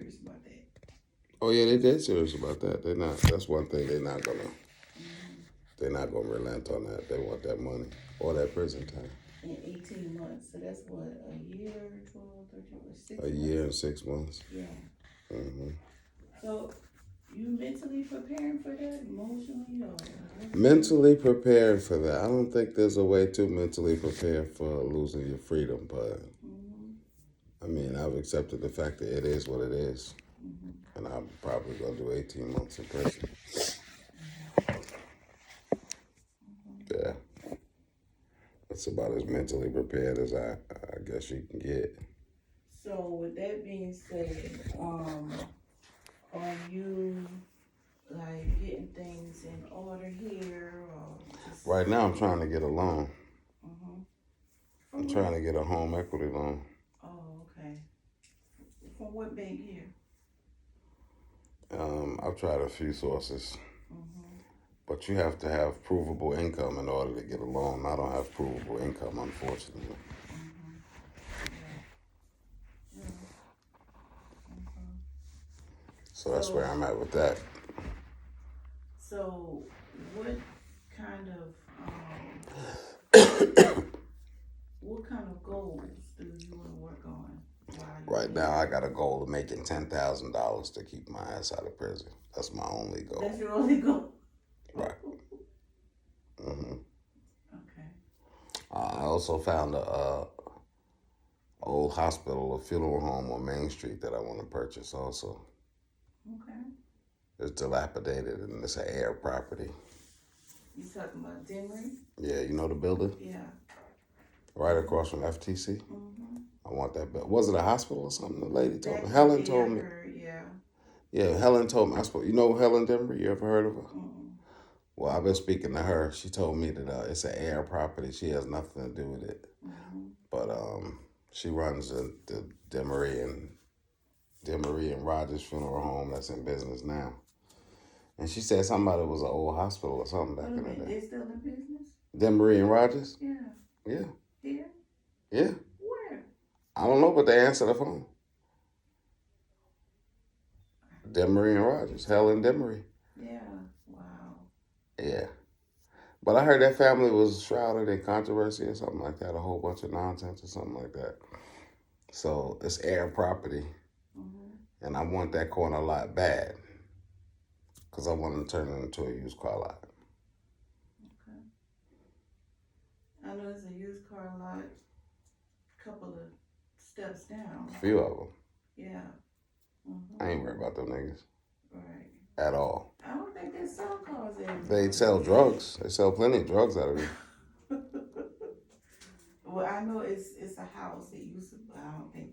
serious about that. Oh yeah, they dead serious about that. They're not. That's one thing they're not gonna. They're not gonna relent on that. They want that money or that prison time. In 18 months. So that's what, a year, 12, 13, or 6 A months? year and 6 months. Yeah. Mm-hmm. So you mentally preparing for that, emotionally, or? Mentally preparing for that. I don't think there's a way to mentally prepare for losing your freedom, but I mean, I've accepted the fact that it is what it is, and I'm probably gonna do 18 months in prison. Yeah, that's about as mentally prepared as I guess you can get. So with that being said, are you like getting things in order here, or just? Right now, I'm trying to get a loan. I'm From trying what? to get a home equity loan. Oh, okay. From what bank here? I've tried a few sources, but you have to have provable income in order to get a loan. I don't have provable income, unfortunately. Yeah. So that's where I'm at with that. So what kind of what kind of goals do you want to work on? Right now, I got a goal of making $10,000 to keep my ass out of prison. That's my only goal. That's your only goal? Right. Mm-hmm. Okay. I also found a old hospital, a funeral home on Main Street that I want to purchase also. Okay. It's dilapidated and it's an air property. You talking about Demery? Yeah, you know the building? Yeah. Right across from FTC? I want that building. Was it a hospital or something? The lady told me. That Helen could be, told I me. heard, yeah. Yeah, Helen told me. You know Helen Denver? You ever heard of her? Mm-mm. Well, I've been speaking to her. She told me that it's an air property. She has nothing to do with it. But she runs the Demery and Rogers Funeral Home that's in business now. And she said something about it was an old hospital or something back in the day. They still in business? Demery and Rogers? Yeah. Yeah. Here? Yeah. Where? I don't know, but they answer the phone. Demery and Rogers. Helen Demery. Yeah. Wow. Yeah. But I heard that family was shrouded in controversy or something like that, a whole bunch of nonsense or something like that. So it's air property. And I want that corner lot bad because I want to turn it into a used car lot. Okay. I know it's a used car lot, a couple of steps down. A few of them. Yeah. I ain't worried about them niggas. Right. At all. I don't think they sell cars there. They sell drugs. They sell plenty of drugs out of it. Well, I know it's a house. It used to, I don't think,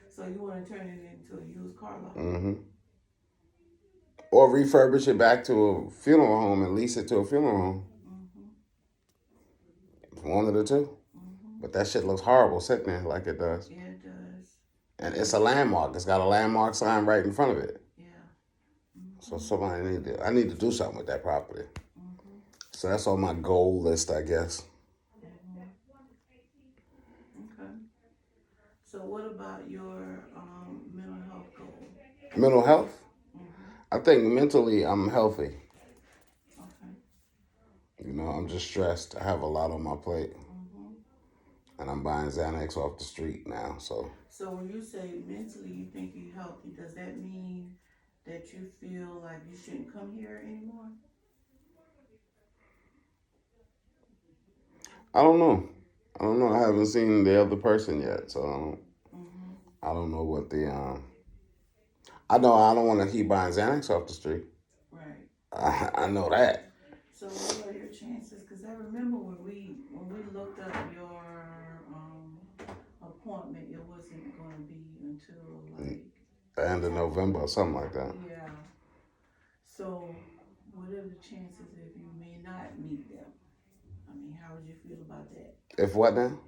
So you want to turn it into a used car lot? Mm-hmm. Or refurbish it back to a funeral home and lease it to a funeral home. One of the two. But that shit looks horrible sitting there like it does. Yeah, it does. And it's a landmark. It's got a landmark sign right in front of it. Yeah. So I need to do something with that property. So that's on my goal list, I guess. Okay. So what about your mental health goal? Mental health? I think mentally I'm healthy. Okay. I'm just stressed. I have a lot on my plate. And I'm buying Xanax off the street now, so. So when you say mentally you think you're healthy, does that mean that you feel like you shouldn't come here anymore? I don't know. I haven't seen the other person yet, so I don't know what the I know I don't want to keep buying Xanax off the street. Right. I know that. So what are your chances? Because I remember when we looked up your appointment, it wasn't going to be until like the end of November or something like that. Yeah. So what are the chances if you may not meet them? I mean, how would you feel about that? If what now?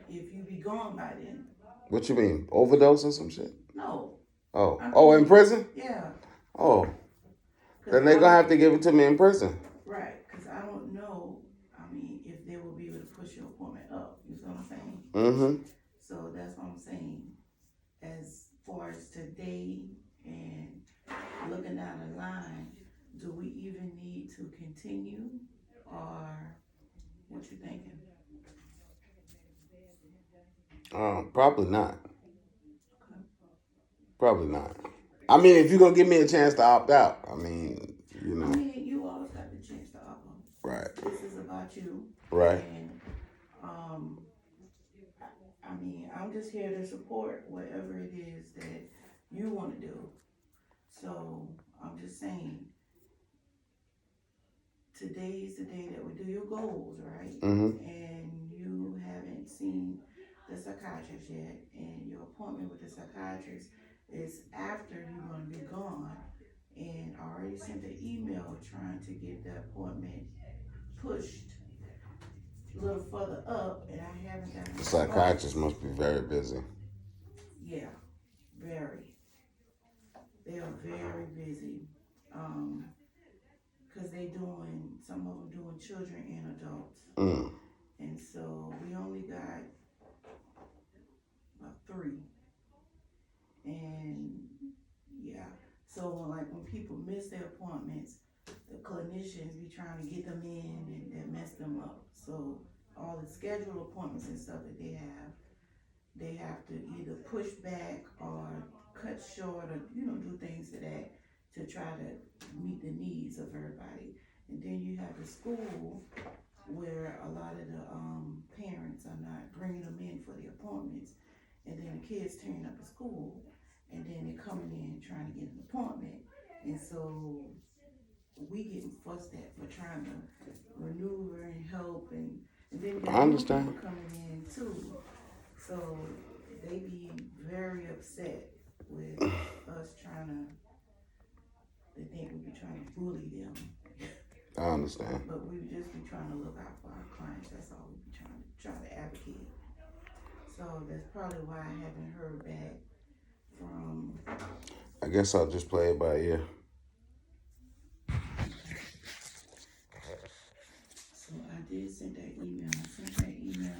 If you be gone by then. What you mean? Overdose or some shit? No. Oh, in prison? Yeah. Oh. Then they're going to have to give it to me in prison. Right, because I don't know, if they will be able to push your appointment up. You see what I'm saying? Mm-hmm. So that's what I'm saying. As far as today and looking down the line, do we even need to continue, or what you thinking? Probably not. Okay. Probably not. I mean, if you're gonna give me a chance to opt out, I mean, you I know. mean, you always got the chance to opt out. Right. This is about you. Right. And I mean, I'm just here to support whatever it is that you want to do. So I'm just saying, today's the day that we do your goals, right? Mm-hmm. And you haven't seen the psychiatrist yet, and your appointment with the psychiatrist is after you're going to be gone. And I already sent an email trying to get the appointment pushed a little further up, and I haven't gotten a The response. psychiatrist must be very busy. Yeah, very. They are very busy. Because some of them doing children and adults. And so we only got about 3. And yeah, so when people miss their appointments, the clinicians be trying to get them in, and that mess them up. So all the scheduled appointments and stuff that they have to either push back or cut short, or do things to try to meet the needs of everybody. And then you have the school where a lot of the parents are not bringing them in for the appointments, and then the kids turn up at school, and then they're coming in trying to get an appointment, and so we getting fussed at for trying to maneuver and help, and then you I got new understand. people coming in too, so they be very upset with us trying to. They think we be trying to bully them. I understand. But we just be trying to look out for our clients. That's all we be trying to advocate. So that's probably why I haven't heard back from. I guess I'll just play it by ear. So I did send that email. I sent that email.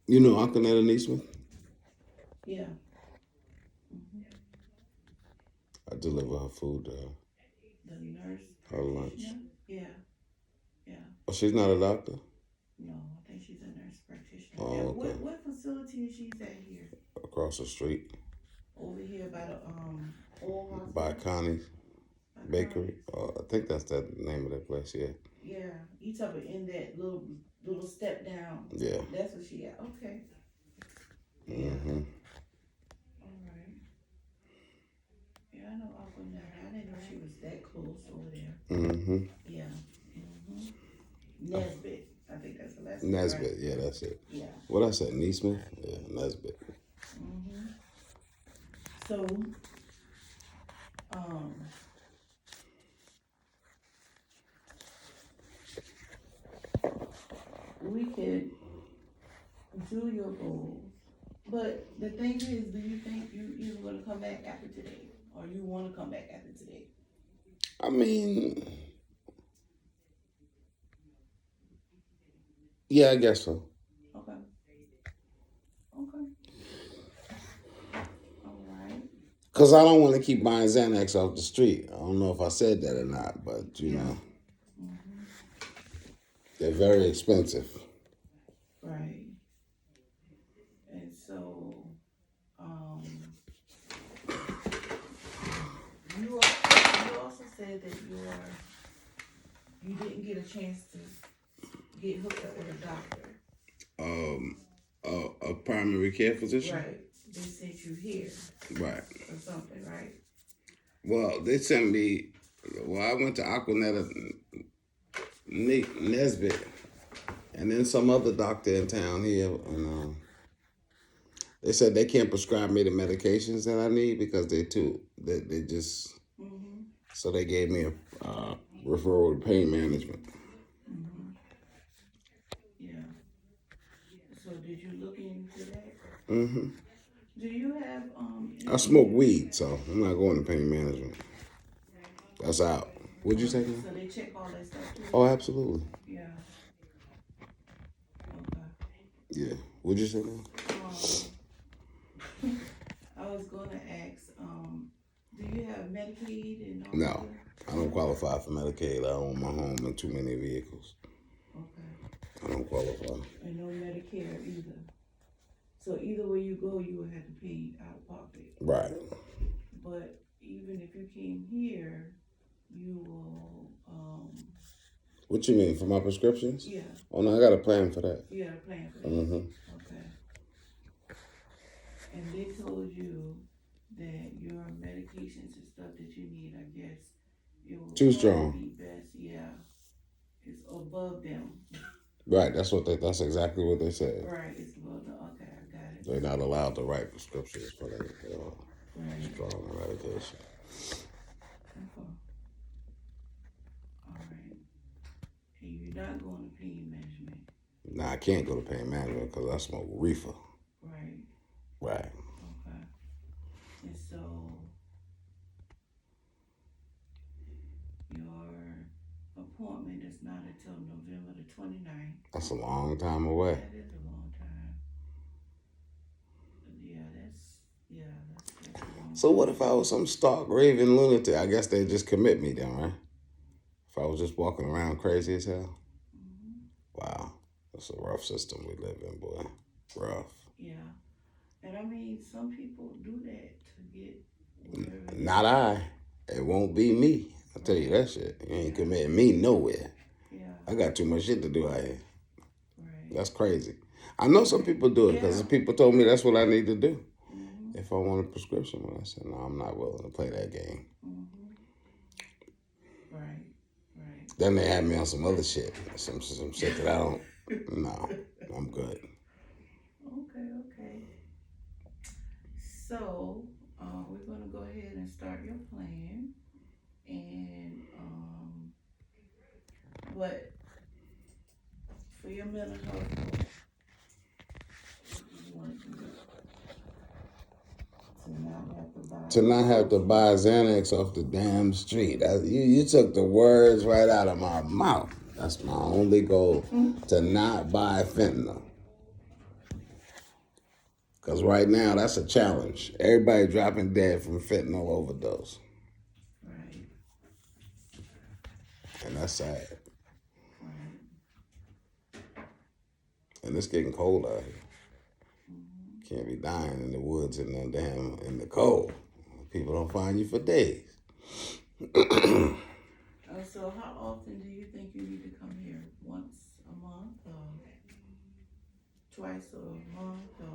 You know Uncle Netta Neesmith? Yeah. I deliver her food, The nurse. her lunch. Yeah. Yeah. Oh, she's not a doctor? No, I think she's a nurse practitioner. Oh, okay. What facility is she at here? Across the street. Over here by the old hospital? By Connie's Bakery. I think that's the name of that place, yeah. Yeah. You talk about in that little step down. Yeah. That's where she at. Okay. Yeah. All right. Yeah, I know Uncle Netta. I didn't know she was that close over there. Yeah. Nesbitt. I think that's the last name. Nesbitt, right? yeah, that's it. Yeah. What I said, Neesmith? Yeah, Nesbitt. So, we could do your goals, but the thing is, do you think you either going to come back after today, or you want to come back after today? I mean, yeah, I guess so. Okay. All right. Because I don't want to keep buying Xanax off the street. I don't know if I said that or not, but, you know, they're very expensive. Right. And so, you also said that you didn't get a chance to get hooked up with a doctor. A primary care physician? Right. They sent you here. Right. Or something, right? Well, they sent me, I went to Aquanetta Nesbitt, and then some other doctor in town here, and they said they can't prescribe me the medications that I need because they just, so they gave me a referral to pain management. Yeah. So did you look into that? Mm-hmm. Do you have I smoke weed, so I'm not going to pain management. That's out. What'd you say now? So they check all that stuff too? Oh, absolutely. Yeah. Okay. Yeah. What'd you say now? I was gonna ask, do you have Medicaid and all No, that? I don't qualify for Medicaid. I own my home and too many vehicles. Okay. I don't qualify. And no Medicare either. So either way you go, you would have to pay out of pocket. Right. But even if you came here, you will, What you mean, for my prescriptions? yeah. Oh, no, I got a plan for that. You got a plan for that? Mm-hmm. Okay. And they told you that your medications and stuff that you need, I guess, it will Too strong. be best, yeah. It's above them. Right, that's exactly what they said. Right, it's above them. Okay, I got it. They're not allowed to write prescriptions for that Right. strong medication. Okay. All right. And you're not going to pain management. Nah, I can't go to pain management because I smoke reefer. Right. Right. Okay. And so your appointment is not until November the 29th. That's a long time away. That is a long time. That's a long So time. what if I was some stark raving lunatic? I guess they just commit me then, right? If I was just walking around crazy as hell? Mm-hmm. Wow. That's a rough system we live in, boy. Rough. Yeah. And I mean, some people do that to get whatever. Not I. It won't be me. I'll tell you that shit. You ain't committing me nowhere. Yeah. I got too much shit to do out here. Right. That's crazy. I know some people do it because people told me that's what I need to do. Mm-hmm. If I want a prescription, well, I said, no, I'm not willing to play that game. Mm-hmm. Right. Right. Then they had me on some other shit. Some shit that I don't, no, I'm good. Okay. So, we're going to go ahead and start your plan. And, but for your mental health, you want to do To not have to buy Xanax off the damn street. You took the words right out of my mouth. That's my only goal, to not buy fentanyl. Because right now, that's a challenge. Everybody dropping dead from fentanyl overdose. Right. And that's sad. Right. And it's getting cold out here. Can't be dying in the woods in the cold. People don't find you for days. So how often do you think you need to come here? Once a month or twice a month or?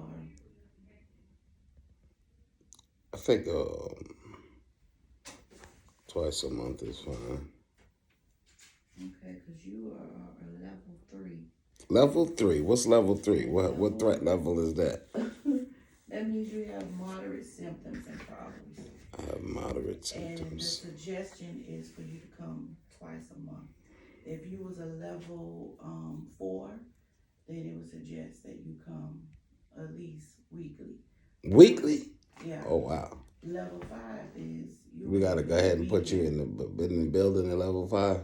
I think twice a month is fine. Okay, because you are a level 3. Level 3? What's level 3? What threat level is that? That means you have moderate symptoms and problems. I have moderate And the symptoms. suggestion is for you to come twice a month. If you was a level 4, then it would suggest that you come at least weekly. Weekly? Yeah. Oh, wow. Level 5 is We got to go ahead and put you in the building at level 5.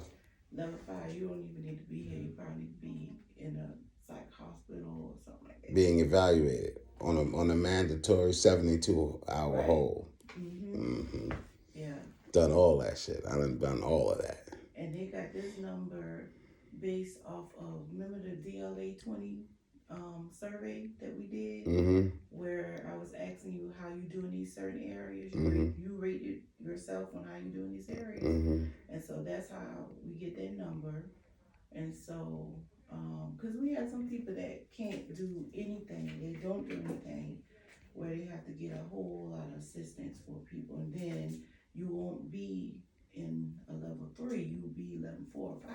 Level 5, you don't even need to be here. You probably need to be in a psych hospital or something like that. Being evaluated on a mandatory 72-hour Right. hold. Mm-hmm. Yeah. Done all that shit. I done all of that. And they got this number based off of, remember the DLA 20 survey that we did? Mm-hmm. Where I was asking you how you do in these certain areas. You rated yourself on how you do in these areas. Mm-hmm. And so that's how we get that number. And so, because we have some people that can't do anything, they don't do anything, where they have to get a whole lot of assistance for people. And then you won't be in a level 3, you'll be level 4 or 5.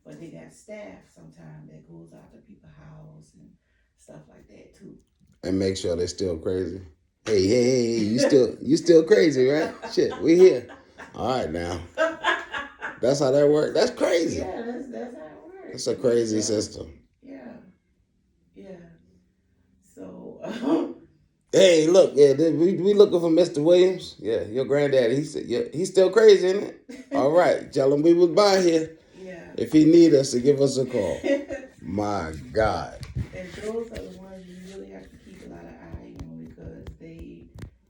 But they got staff sometimes that goes out to people's house and stuff like that too. And make sure they're still crazy. Hey, you still crazy, right? Shit, we here. All right now. That's how that works. That's crazy. Yeah, that's how it works. It's a crazy system. Yeah. Hey, look, yeah, we looking for Mr. Williams. Yeah, your granddaddy. He said, yeah, he's still crazy, isn't it? All right, tell him we was by here. Yeah. If he need us, to give us a call. My God. And those are the ones you really have to keep a lot of eye on because they,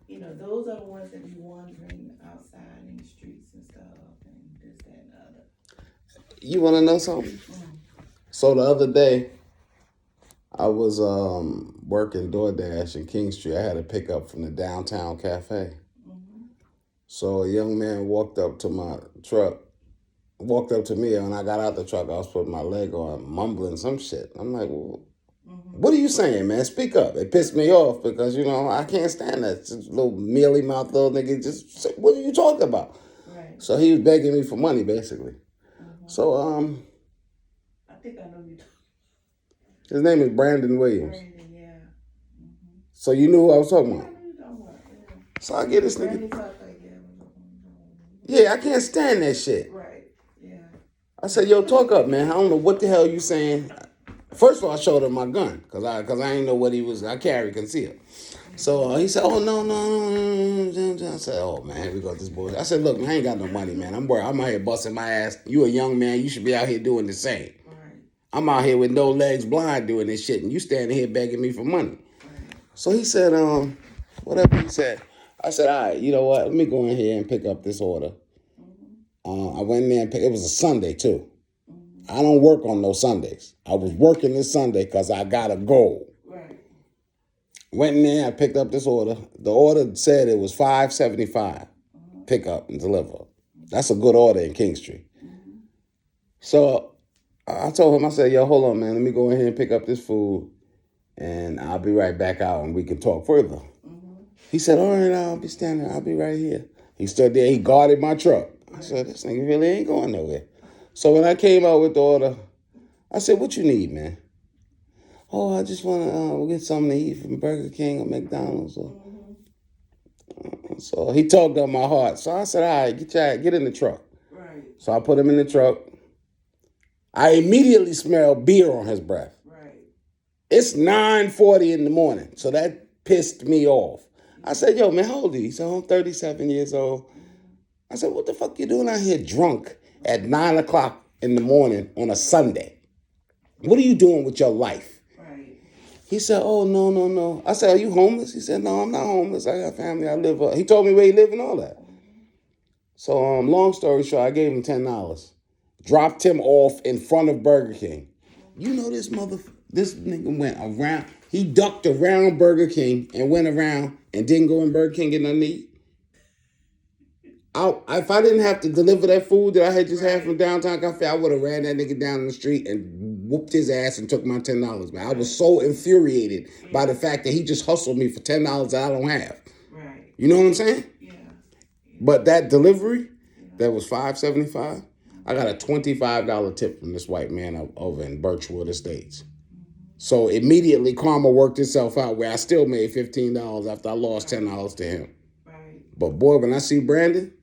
those are the ones that be wandering outside in the streets and stuff and this, that, and the other. You want to know something? So the other day, I was working DoorDash in King Street. I had a pickup from the downtown cafe. So a young man walked up to my truck, walked up to me, and when I got out the truck, I was putting my leg on, mumbling some shit. I'm like, well, what are you saying, man? Speak up. It pissed me off because, I can't stand that. Just little mealy mouth little nigga. Just say, what are you talking about? Right. So he was begging me for money, basically. So, I think I know you. His name is Brandon Williams. Brandon, yeah. So you knew who I was talking Yeah, I about? know you talking about, yeah. So I get this Brandon nigga. talk like, Yeah, I can't stand that shit. right, yeah. I said, yo, talk up, man. I don't know what the hell you saying. First of all, I showed him my gun because I didn't know what he was. I carry concealed. So he said, oh, no. I said, oh, man, here we go with this bullshit. I said, look, man, I ain't got no money, man. I'm out here busting my ass. You a young man. You should be out here doing the same. Right. I'm out here with no legs, blind, doing this shit, and you standing here begging me for money. Right. So he said, whatever he said. I said, all right, you know what? Let me go in here and pick up this order. I went in there and it was a Sunday, too. I don't work on no Sundays. I was working this Sunday because I got a goal. Right. Went in there, I picked up this order. The order said it was $5.75, pick up and deliver. That's a good order in King Street. So I told him, I said, yo, hold on, man. Let me go in here and pick up this food, and I'll be right back out, and we can talk further. He said, all right, I'll be standing. I'll be right here. He stood there. He guarded my truck. I said, this nigga really ain't going nowhere. So when I came out with the order, I said, what you need, man? Oh, I just want to get something to eat from Burger King or McDonald's. So he tugged on my heart. So I said, all right, get in the truck. Right. So I put him in the truck. I immediately smelled beer on his breath. Right. It's 9:40 in the morning. So that pissed me off. I said, yo, man, how old are you? He said, I'm 37 years old. I said, what the fuck you doing out here drunk at 9 o'clock in the morning on a Sunday? What are you doing with your life? Right. He said, oh, no. I said, are you homeless? He said, no, I'm not homeless. I got family. I live. He told me where he lived and all that. So long story short, I gave him $10. Dropped him off in front of Burger King. You know this nigga went around. He ducked around Burger King and went around and didn't go in Burger King and nothing to eat. If I didn't have to deliver that food that I had just had from downtown cafe, I would have ran that nigga down the street and whooped his ass and took my $10, man. I was so infuriated by the fact that he just hustled me for $10 that I don't have. Right. You know what I'm saying? Yeah. But that delivery, that was $5.75. I got a $25 tip from this white man over in Birchwood Estates. So immediately karma worked itself out where I still made $15 after I lost $10 to him. Right. But boy, when I see Brandon,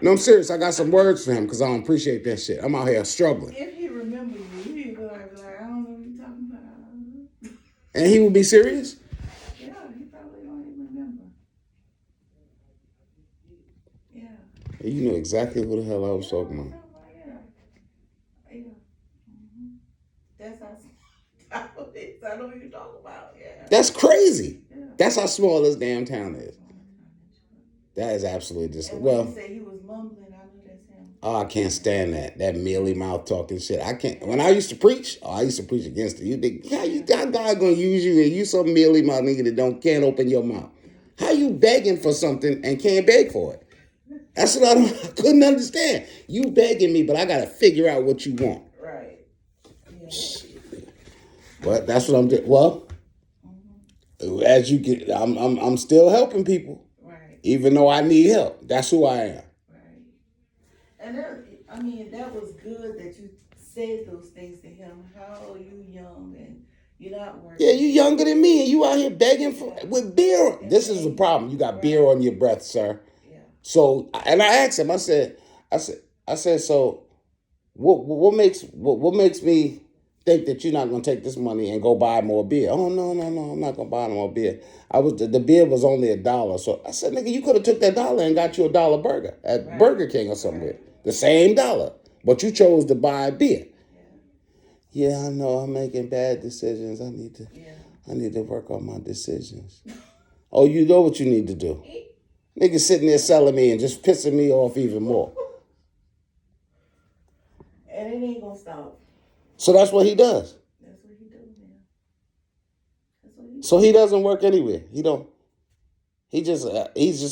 no, I'm serious. I got some words for him because I don't appreciate that shit. I'm out here struggling. If he remember you, he'd be like, I don't know what you're talking about. And he would be serious? Yeah, he probably don't even remember. Yeah. You know exactly who the hell I was talking about. Yeah. That's how I know what you're talking about. Yeah. That's crazy. Yeah. That's how small this damn town is. That is absolutely just Well. He said he was mumbling. I know that's him. Oh, I can't stand that mealy mouth talking shit. I can't. When I used to preach, I used to preach against it. You think, God gonna use you, and you some mealy mouth nigga that can't open your mouth. How you begging for something and can't beg for it? That's what I couldn't understand. You begging me, but I gotta figure out what you want. Right. Yeah. But that's what I'm doing. Well, as you get, I'm still helping people. Even though I need help. That's who I am. Right. And that was good that you said those things to him. How are you young and you're not working? Yeah, you younger than me and you out here begging with beer. This is the problem. You got beer on your breath, sir. Yeah. So, and I asked him, I said, so what makes me think that you're not going to take this money and go buy more beer. Oh, no, I'm not going to buy no more beer. The beer was only $1. So I said, nigga, you could have took that $1 and got you $1 burger at Burger King or somewhere. The same $1. But you chose to buy beer. Yeah, I know I'm making bad decisions. I need to work on my decisions. Oh, you know what you need to do. Nigga sitting there selling me and just pissing me off even more. And it ain't gonna stop. So that's what he does. That's what he do, man. That's what he do. So he doesn't work anywhere. He's just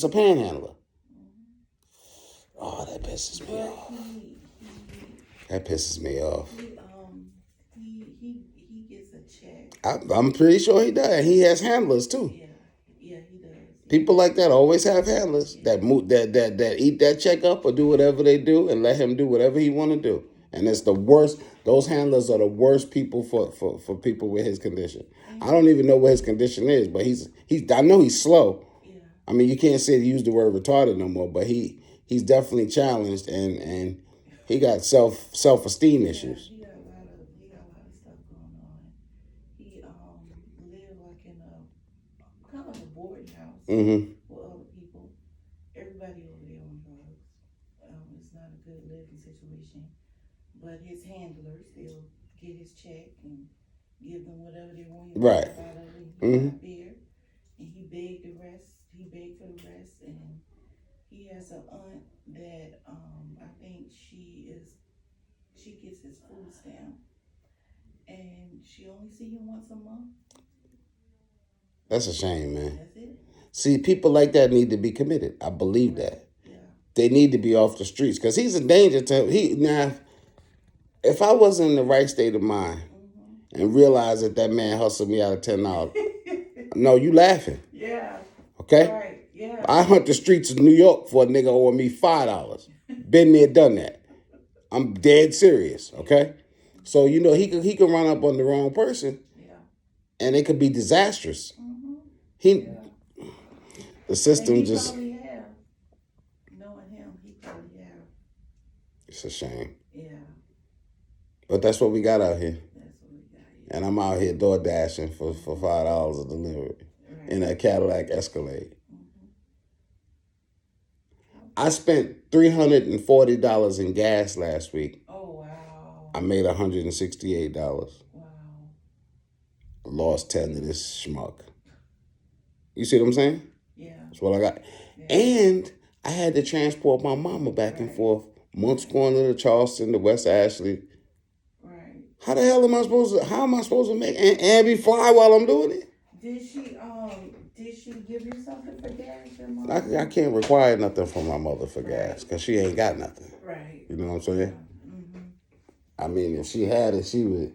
a panhandler. Oh, that pisses me off. That pisses me off. He gets a check. I'm pretty sure he does. He has handlers too. Yeah, he does. People like that always have handlers that eat that check up or do whatever they do and let him do whatever he want to do. And it's the worst. Those handlers are the worst people for people with his condition. I don't even know what his condition is, but I know he's slow. Yeah. I mean, you can't use the word retarded no more, but he's definitely challenged and he got self-esteem issues. He got a lot of stuff going on. He lived like in a kind of a boarding house with other people. Everybody over there on drugs. It's not a good living situation. But his handlers, they'll get his check and give them whatever they want. Right. Out of it. He got beer, and he begged the rest. He begged for the rest, and he has an aunt that I think she gets his food stamp, and she only see him once a month. That's a shame, man. That's it. See, people like that need to be committed. I believe that. Yeah. They need to be off the streets because he's a danger to now. If I was in the right state of mind and realized that man hustled me out of $10, no, you laughing. Yeah. Okay? Right. Yeah. I hunt the streets of New York for a nigga owing me $5. Been there, done that. I'm dead serious, okay? So, he could run up on the wrong person and it could be disastrous. The system and he just... probably have. Knowing him, he probably have. It's a shame. Yeah. But that's what we got out here. That's what we got here. And I'm out here door dashing for $5 a delivery in a Cadillac Escalade. I spent $340 in gas last week. Oh, wow. I made $168. Wow. Lost 10 to this schmuck. You see what I'm saying? Yeah. That's what I got. Yeah. And I had to transport my mama back and forth. Months going to the Charleston, to West Ashley. Right. How the hell am I supposed to make and be fly while I'm doing it? Did she give you something for gas, your mom? I can't require nothing from my mother for gas because she ain't got nothing. Right. You know what I'm saying? Yeah. Mm-hmm. I mean, if she had it, she would.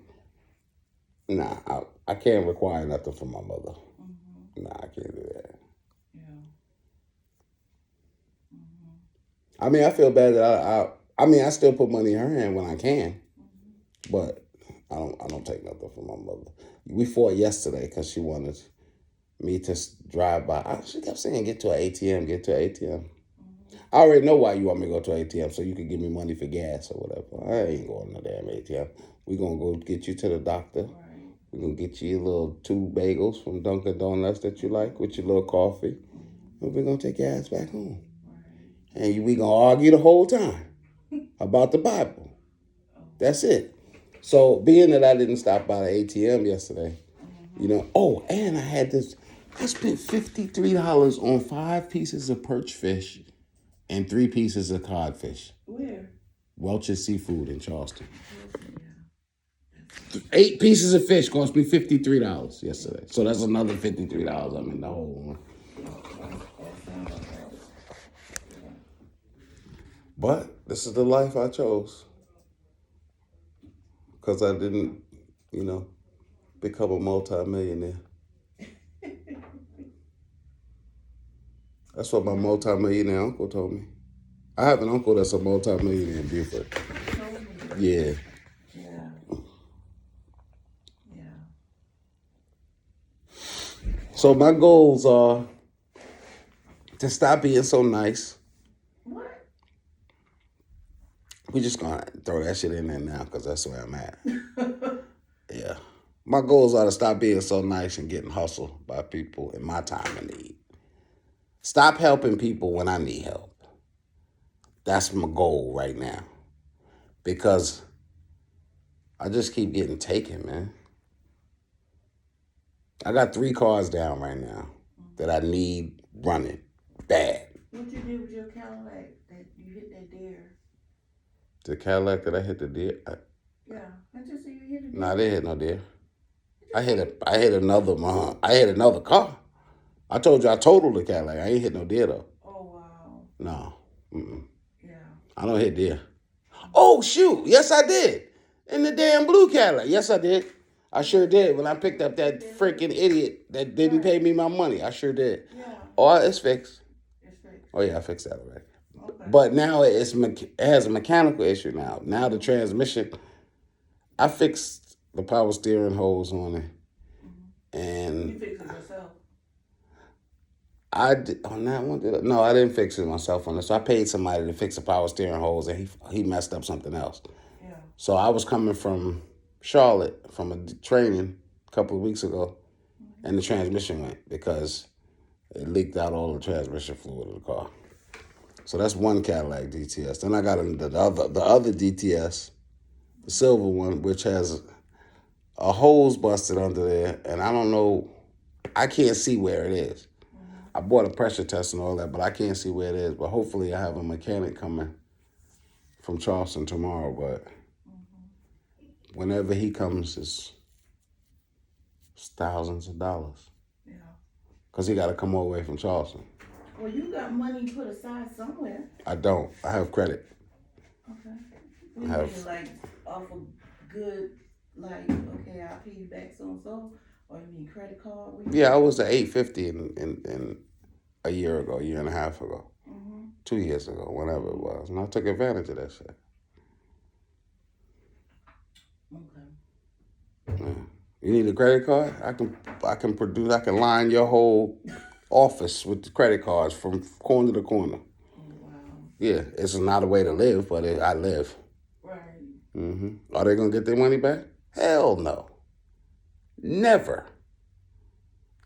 Nah, I can't require nothing from my mother. Nah, I can't do that. Yeah. I mean, I feel bad that I still put money in her hand when I can, but I don't take nothing from my mother. We fought yesterday because she wanted me to drive by. She kept saying, get to an ATM. I already know why you want me to go to an ATM, so you can give me money for gas or whatever. I ain't going to no damn ATM. We're going to go get you to the doctor. Right. We're going to get you your little 2 bagels from Dunkin' Donuts that you like with your little coffee. And we're going to take your ass back home. Right. And we going to argue the whole time about the Bible. That's it. So being that I didn't stop by the ATM yesterday, and I spent $53 on 5 pieces of perch fish and 3 pieces of codfish. Where? Welch's Seafood in Charleston. 8 pieces of fish cost me $53 yesterday. So that's another $53 I'm in the hole. But this is the life I chose. Because I didn't, become a multimillionaire. That's what my multimillionaire uncle told me. I have an uncle that's a multimillionaire in Beaufort. Yeah. Yeah. Yeah. So my goals are to stop being so nice. What? We're just going to throw that shit in there now because that's where I'm at. My goals are to stop being so nice and getting hustled by people in my time of need. Stop helping people when I need help. That's my goal right now. Because I just keep getting taken, man. I got 3 cars down right now that I need running bad. What you did with your Cadillac that you hit that deer? The Cadillac that I hit the deer. Yeah, I just said you hit a deer. No, I didn't hit no deer. I hit another car. I told you I totaled the Cadillac. I ain't hit no deer though. Oh wow. No. Yeah. I don't hit deer. Oh shoot! Yes, I did. In the damn blue Cadillac. Yes, I did. I sure did. When I picked up that freaking idiot that didn't pay me my money, I sure did. Yeah. Oh, it's fixed. It's fixed. Oh yeah, I fixed that already. Okay. But now it has a mechanical issue now. Now the transmission, I fixed the power steering hose on it, and You fixed it yourself. I did, on that one. No, I didn't fix it myself on it. So I paid somebody to fix the power steering hose, and he messed up something else. Yeah. So I was coming from Charlotte from a training a couple of weeks ago, and the transmission went because it leaked out all the transmission fluid of the car. So that's one Cadillac DTS. Then I got the other DTS, the silver one, which has a hose busted under there, and I don't know. I can't see where it is. I bought a pressure test and all that, but I can't see where it is. But hopefully I have a mechanic coming from Charleston tomorrow. But whenever he comes, it's thousands of dollars. Yeah. Because he got to come all the way from Charleston. Well, you got money put aside somewhere. I don't. I have credit. Okay. I have. You like off a good, like, okay, I'll pay you back so and so, or you mean credit card? Yeah, I was at $850 in a year ago, a year and a half ago, 2 years ago, whenever it was, and I took advantage of that shit. Okay. Yeah. You need a credit card? I can line your whole office with the credit cards from corner to corner. Oh, wow. Yeah, it's not a way to live, but I live. Right. Are they gonna get their money back? Hell no. Never.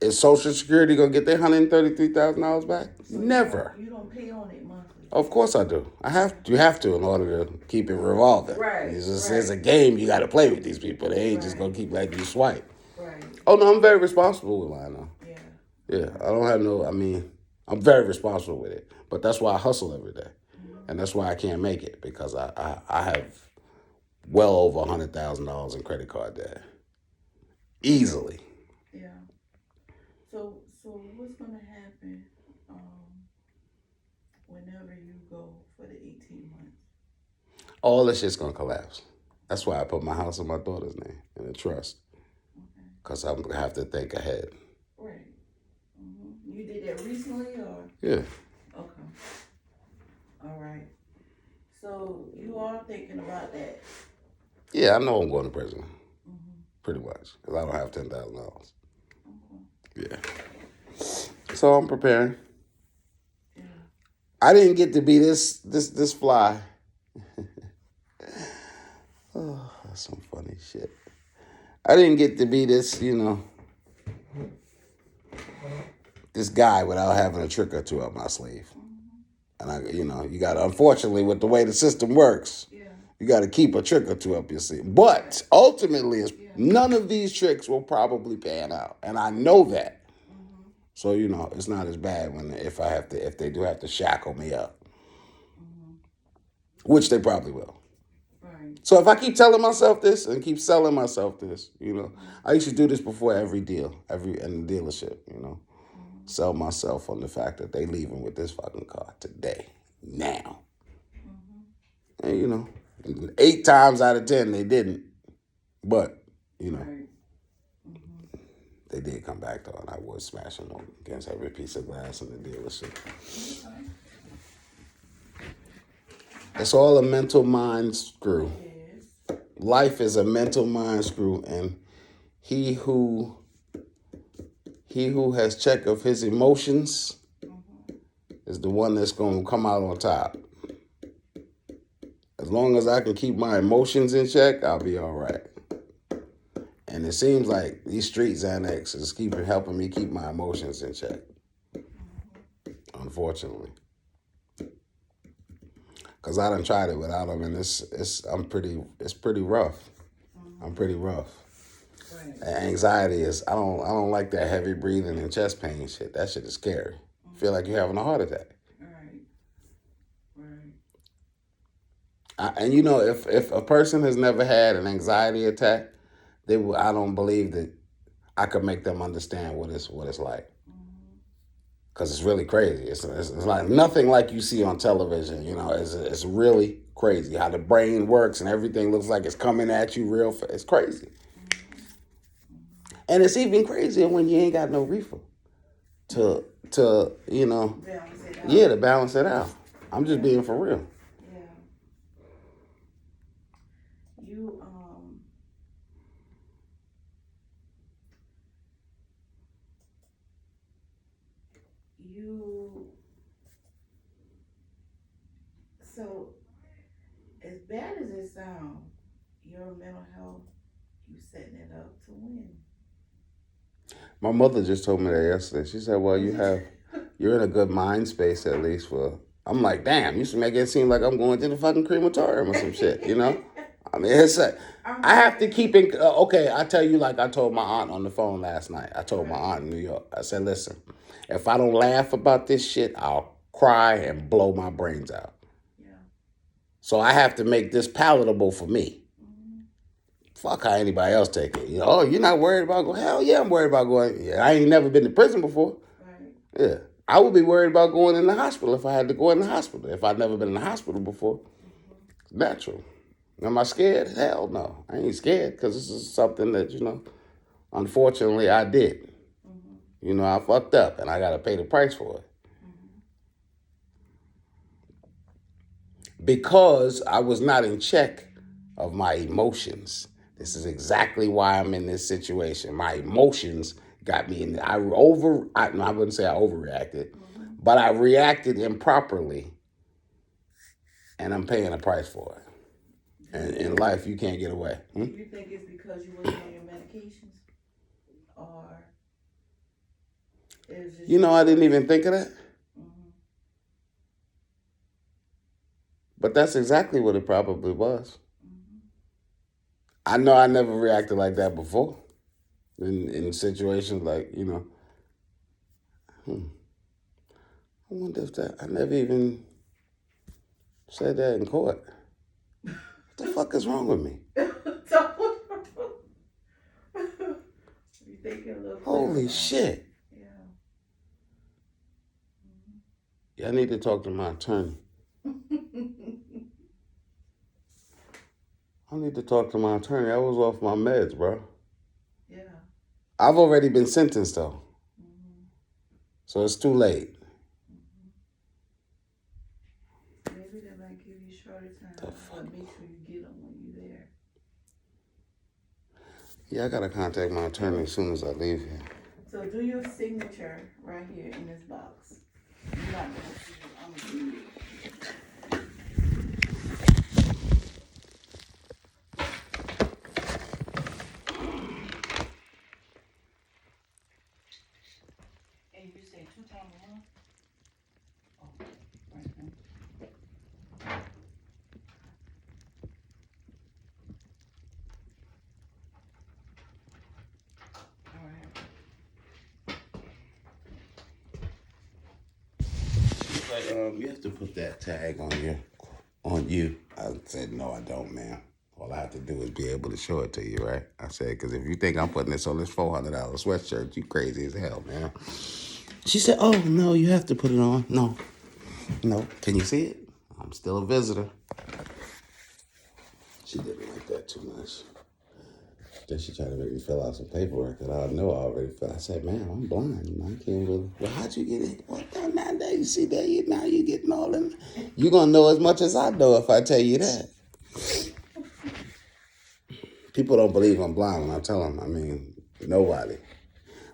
Is Social Security gonna get their $133,000 back? So Never. You don't pay on it monthly. Of course I do. You have to in order to keep it revolving. Right. It's a game you got to play with these people. They ain't just gonna keep letting you swipe. Right. Oh no, I'm very responsible with mine though. Yeah. Yeah, I don't have no. I mean, I'm very responsible with it. But that's why I hustle every day, and that's why I can't make it because I have well over $100,000 in credit card debt, easily. Yeah. So what's gonna happen whenever you go for the 18 months? All this shit's gonna collapse. That's why I put my house in my daughter's name in a trust, because I'm gonna have to think ahead. Right. You did that recently, or? Yeah. Okay. All right. So you are thinking about that. Yeah, I know I'm going to prison. Pretty much, because I don't have $10,000. Yeah. So I'm preparing. Yeah. I didn't get to be this fly. Oh, that's some funny shit. I didn't get to be this, this guy without having a trick or two up my sleeve. And you got to, unfortunately, with the way the system works, you got to keep a trick or two up your sleeve. But ultimately, none of these tricks will probably pan out, and I know that. So it's not as bad if they do have to shackle me up, which they probably will. Right. So if I keep telling myself this and keep selling myself this, I used to do this before every deal, in the dealership, sell myself on the fact that they leaving with this fucking car today, now. And 8 times out of 10 they didn't, but Right. they did come back though, and I was smashing them against every piece of glass in the dealership. It's all a mental mind screw. Yes. Life is a mental mind screw, and he who has check of his emotions is the one that's going to come out on top. As long as I can keep my emotions in check, I'll be all right. And it seems like these street Xanax is helping me keep my emotions in check. Unfortunately. Cause I done tried it without them, and it's pretty rough. I'm pretty rough. Right. And anxiety is I don't like that heavy breathing and chest pain shit. That shit is scary. Feel like you're having a heart attack. Right. And you know, if a person has never had an anxiety attack, I don't believe that I could make them understand what it's like. Because it's really crazy. It's like nothing like you see on television. You know, it's really crazy how the brain works and everything looks like it's coming at you real fast. It's crazy. And it's even crazier when you ain't got no reefer to you know, Balance it out. yeah, to balance it out. I'm just being for real. Yeah. So as bad as it sounds, your mental health, you setting it up to win. My mother just told me that yesterday. She said, well, you're in a good mind space at least for, I'm like, damn, you should make it seem like I'm going to the fucking crematorium or some shit, you know? I mean, I have to keep it, okay, I tell you like I told my aunt on the phone last night. I told my aunt in New York, I said, listen, if I don't laugh about this shit, I'll cry and blow my brains out. Yeah. So I have to make this palatable for me. Fuck how anybody else take it. You know, oh, you're not worried about going? Hell yeah, I'm worried about going. Yeah, I ain't never been to prison before. Right. Yeah. I would be worried about going in the hospital if I had to go in the hospital. If I'd never been in the hospital before. It's natural. Am I scared? Hell no. I ain't scared because this is something that, you know, unfortunately I did. You know, I fucked up and I got to pay the price for it. Because I was not in check of my emotions. This is exactly why I'm in this situation. My emotions got me in there. I wouldn't say I overreacted, but I reacted improperly, and I'm paying a price for it. And in life, you can't get away. Do you think it's because you wasn't on your medications? Or is it You know, I didn't even think of that. But that's exactly what it probably was. I know I never reacted like that before. In situations like, you know, I wonder if I never even said that in court. What the fuck is wrong with me? You thinking a little Holy shit. Yeah. Yeah, I need to talk to my attorney. I need to talk to my attorney. I was off my meds, bro. Yeah. I've already been sentenced, though. So it's too late. Maybe they might give you shorter time, but make sure you get them when you're there. Yeah, I got to contact my attorney as soon as I leave here. So do your signature right here in this box. You're not going to see it. I'm going to do it. And you say 2 times a month? Oh, right then. All right. You have to put that tag on you. I said, no, I don't, ma'am. All I have to do is be able to show it to you, right? I said, because if you think I'm putting this on this $400 sweatshirt, you crazy as hell, man. She said, oh, no, you have to put it on. No. Can you see it? I'm still a visitor. She didn't like that too much. Then she tried to make me fill out some paperwork that I know I already filled. I said, man, I'm blind. I can't really. Well, how'd you get it? Well, now that you see that, now you're getting all in. You're going to know as much as I know if I tell you that. People don't believe I'm blind when I tell them. I mean, nobody.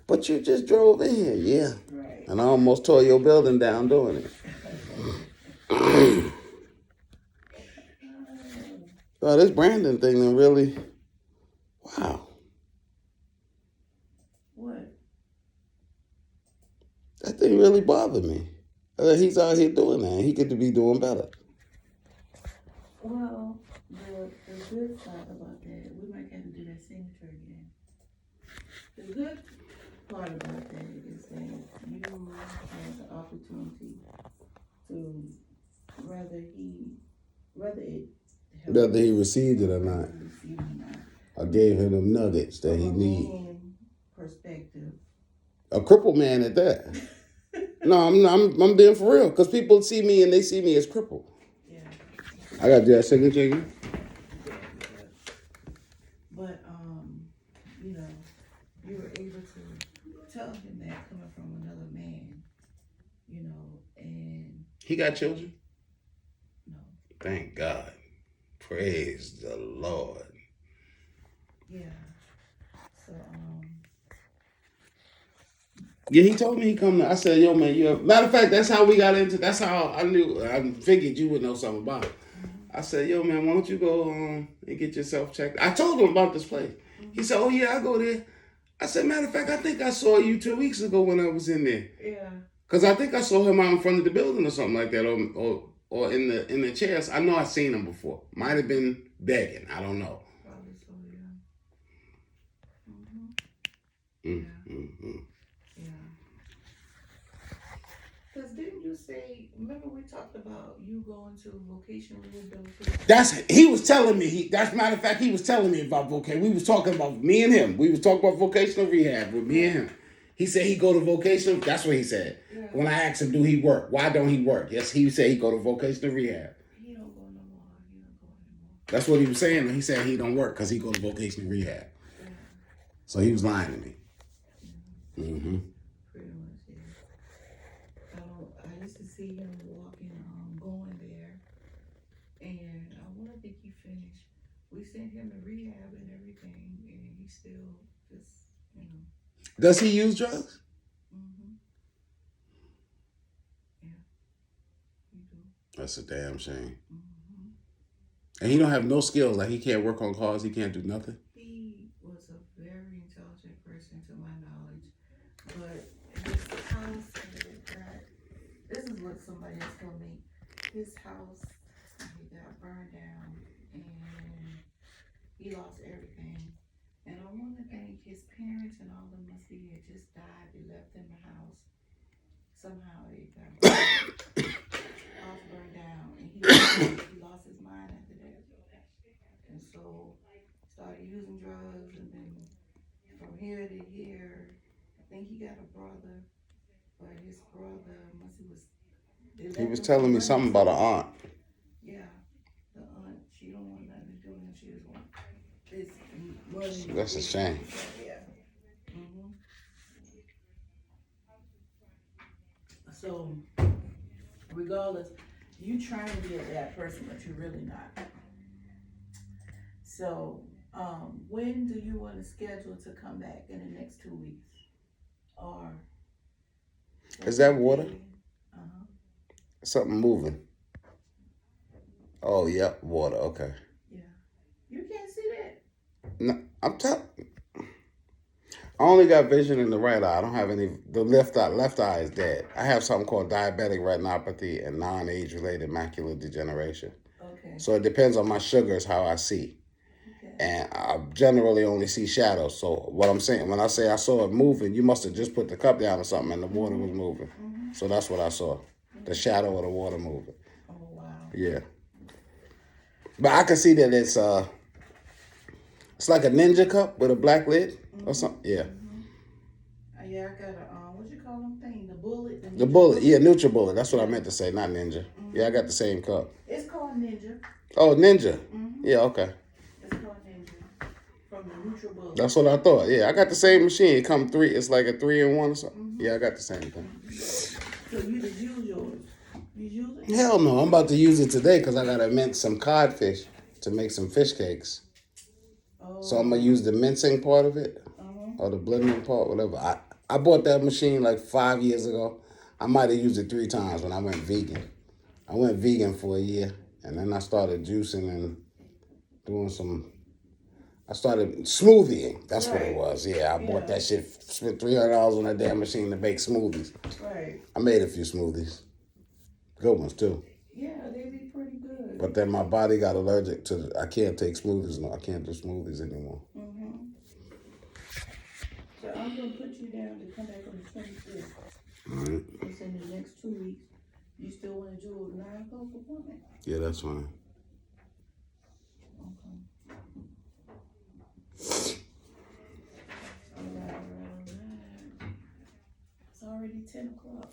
But you just drove in here, yeah. Right. And I almost tore your building down doing it. Well, this Brandon thing really, wow. That thing really bothered me. He's out here doing that. He could be doing better. Well, the good side about that, we might have to do that signature again. The good part about that is that you have the opportunity to Whether he received it or not. I gave him them nuggets that he needed. Perspective. A crippled man at that. No, I'm being for real. Because people see me and they see me as crippled. Yeah. I got to do that signature again. But you know, you were able to tell him that coming from another man, you know, and he got children? No. Thank God. Praise the Lord. Yeah. So yeah, he told me he come to, I said, yo, man, matter of fact, that's how we got into, that's how I figured you would know something about it. I said, yo, man, why don't you go and get yourself checked? I told him about this place. He said, oh, yeah, I go there. I said, matter of fact, I think I saw you 2 weeks ago when I was in there. Yeah. Because I think I saw him out in front of the building or something like that, or in the chairs. I know I've seen him before. Might have been begging. I don't know. Probably so, yeah. Mm-hmm. Yeah. Because didn't you say, remember we talked about you going to vocational rehabilitation? He was telling me, matter of fact, he was telling me about vocation. We was talking about, me and him. We was talking about vocational rehab with me and him. He said he go to vocational, that's what he said. Yeah. When I asked him, do he work? Why don't he work? Yes, he said he go to vocational rehab. He don't go no more. He don't go anymore. That's what he was saying. He said he don't work because he go to vocational rehab. Yeah. So he was lying to me. Mm-hmm. Pretty much, yeah. I used to see him walking, going there, and I want to think he finished. We sent him to rehab and everything, and he still just, you know. Does he use drugs? Mm-hmm. Yeah, he do. That's a damn shame. Mm-hmm. And he don't have no skills. Like he can't work on cars. He can't do nothing. He was a very intelligent person, to my knowledge, but his house this is what somebody else told me. His house, he got burned down, and he lost everything. And I want to think his parents and all of them must be had just died. They left him the house. Somehow it got house burned down, and he lost his mind after that. And so started using drugs, and then from here to here, I think he got a brother, but his brother he was telling me something about an aunt. Yeah, the aunt, she don't want nothing to do with him. She just want this money. That's a shame. Yeah. Mm-hmm. So, regardless, you trying to be that person, but you're really not. So, when do you want to schedule to come back in the next 2 weeks? Or is that water? Uh-huh. Something moving. Oh, yep, water. Okay. Yeah. You can't see that. No, I'm telling. I only got vision in the right eye. I don't have any. The left eye is dead. I have something called diabetic retinopathy and non-age-related macular degeneration. Okay. So it depends on my sugars how I see. Okay. And I generally only see shadows. So what I'm saying, when I say I saw it moving, you must have just put the cup down or something and the water was moving. Mm-hmm. So that's what I saw. The shadow of the water moving. Oh, wow. Yeah. But I can see that it's like a ninja cup with a black lid or something. Yeah. Mm-hmm. Yeah, I got a, what you call them thing? The bullet? The bullet. Yeah, NutriBullet. That's what I meant to say, not ninja. Mm-hmm. Yeah, I got the same cup. It's called Ninja. Oh, Ninja. Mm-hmm. Yeah, okay. It's called Ninja. From the NutriBullet. That's what I thought. Yeah, I got the same machine. It come 3. It's like a 3-in-1 or something. Mm-hmm. Yeah, I got the same thing. So you just use yours? You use it? Hell no. I'm about to use it today because I got to mince some codfish to make some fish cakes. Oh. So I'm going to use the mincing part of it or the blending part, whatever. I bought that machine like 5 years ago. I might have used it 3 times when I went vegan. I went vegan for a year, and then I started juicing and doing some I started smoothieing. That's what it Right. was. Yeah, I bought that shit. Spent $300 on that damn machine to make smoothies. Right. I made a few smoothies. Good ones too. Yeah, they be pretty good. But then my body got allergic to. I can't take smoothies no. I can't do smoothies anymore. Mm-hmm. So I'm gonna put you down to come back on the 25th. Alright. It's in the next 2 weeks. You still want to do a 9 o'clock appointment? Yeah, that's fine. Okay. Alright. It's already 10 o'clock.